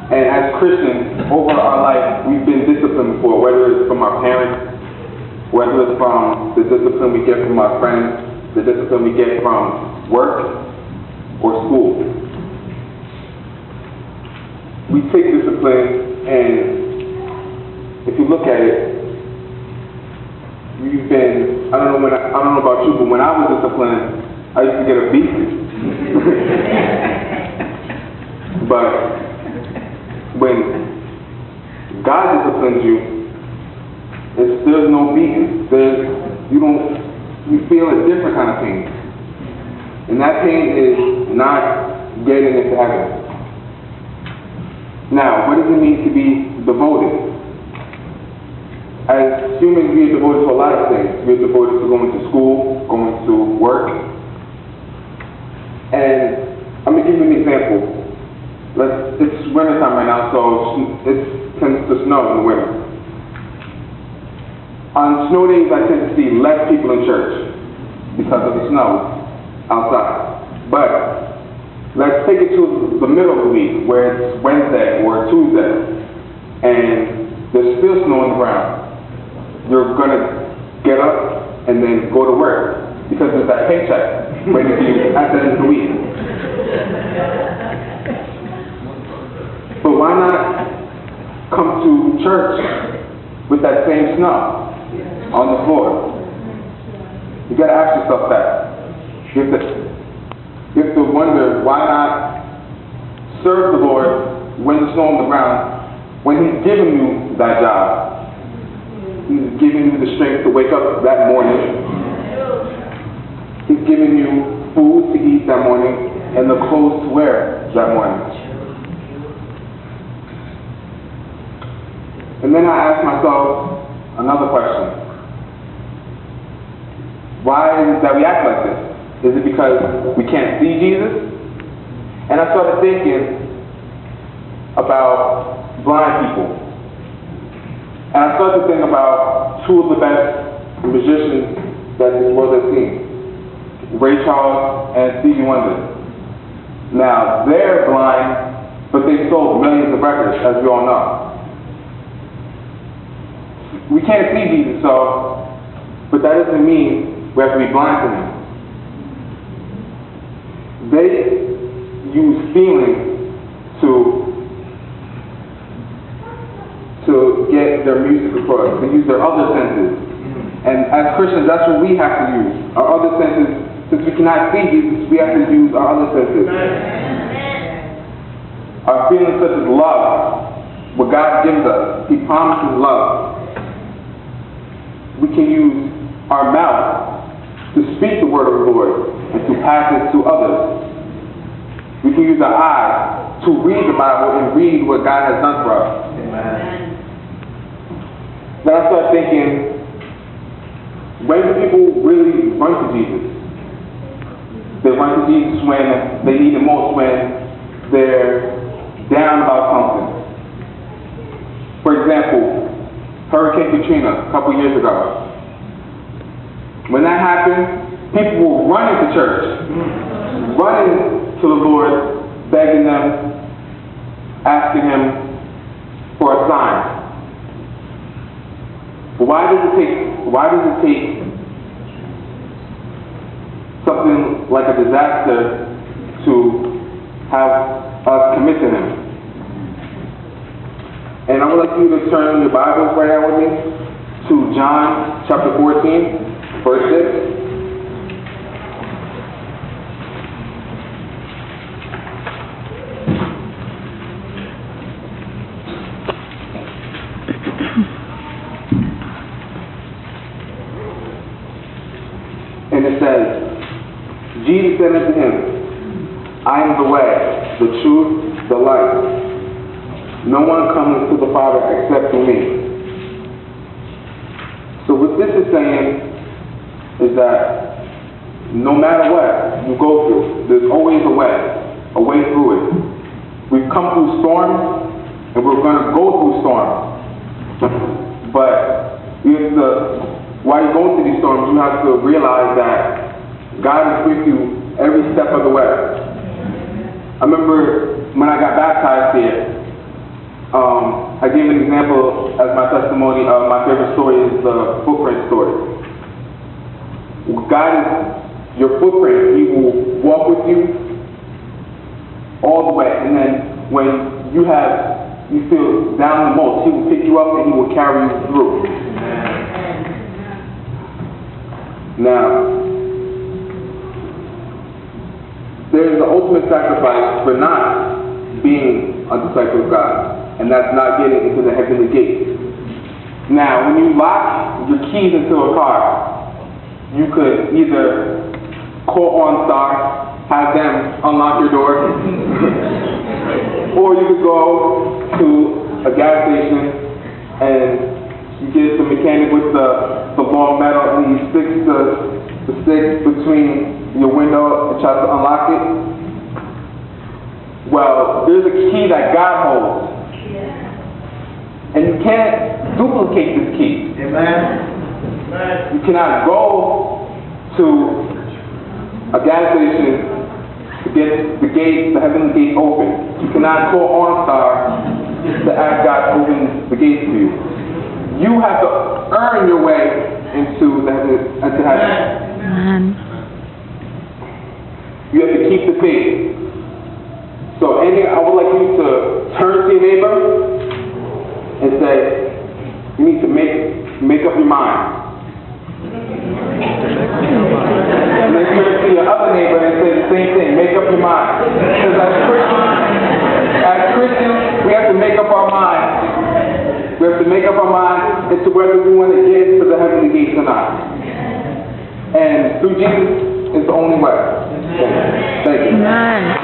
And as Christians, over our life, we've been disciplined before, whether it's from our parents, whether it's from the discipline we get from our friends, the discipline we get from work or school. We take discipline, and if you look at it, we've been, I don't know about you, but when I was disciplined, I used to get a beating. But when God disciplines you, there's no beating. You feel a different kind of pain. And that pain is not getting into heaven. Now, what does it mean to be devoted? As humans, we are devoted to a lot of things. We are devoted to going to school, going to work. And I'm going to give you an example. It's winter time right now, so it tends to snow in the winter. On snow days, I tend to see less people in church because of the snow outside. But let's take it to the middle of the week, where it's Wednesday or Tuesday, and there's still snow on the ground. You're going to get up and then go to work because there's that paycheck waiting for you at the end of the week. But why not come to church with that same snow on the floor? You got to ask yourself that. You have to wonder, why not serve the Lord when there's snow on the ground, when He's given you that job? He's giving you the strength to wake up that morning. He's giving you food to eat that morning and the clothes to wear that morning. And then I asked myself another question. Why is it that we act like this? Is it because we can't see Jesus? And I started thinking about blind people. And I started to think about two of the best musicians that this world has seen, Ray Charles and Stevie Wonder. Now, they're blind, but they sold millions of records, as we all know. We can't see Jesus, but that doesn't mean we have to be blind to Him. They use feeling to get their music across. They use their other senses. And as Christians, that's what we have to use. Our other senses, since we cannot see Jesus, we have to use our other senses. Our feelings such as love, what God gives us. He promises love. We can use our mouth to speak the word of the Lord and to pass it to others. We can use our eyes to read the Bible and read what God has done for us. Amen. Then I started thinking, when do people really run to Jesus? They run to Jesus when they need Him most, when they're down about something. For example, Hurricane Katrina a couple years ago. When that happened, people were running to church, running to the Lord, begging them, asking Him for a sign. But why does it take something like a disaster to have us commit to Him? And I would like you to turn your Bibles right now with me to John chapter 14, verse 6. And it says, Jesus said unto him, I am the way, the truth, the life. No one comes to the Father except through me. So what this is saying is that no matter what you go through, there's always a way through it. We've come through storms, and we're going to go through storms. But while you're going through these storms, you have to realize that God is with you every step of the way. I remember when I got baptized here, I gave an example as my testimony of my favorite story is the footprint story. God is your footprint. He will walk with you all the way, and then when you feel down the most, He will pick you up and He will carry you through. Now, there is the ultimate sacrifice for not being a disciple of God, and that's not getting into the heavenly gate. Now, when you lock your keys into a car, you could either call OnStar, have them unlock your door, or you could go to a gas station and you get the mechanic with the long metal and he sticks the stick between your window and tries to unlock it. Well, there's a key that God holds, and you can't duplicate this key. Amen. You cannot go to a gas station to get the heavenly gate open. You cannot call OnStar to ask God to open the gate for you. You have to earn your way into heaven. You have to keep the faith. So, I would like you to turn to your neighbor and say, you need to make up your mind. And then turn to your other neighbor and say the same thing, make up your mind. Because as Christians, we have to make up our mind. We have to make up our mind as to whether we want to get into the heavenly gates or not. And through Jesus is the only way. Thank you. Amen.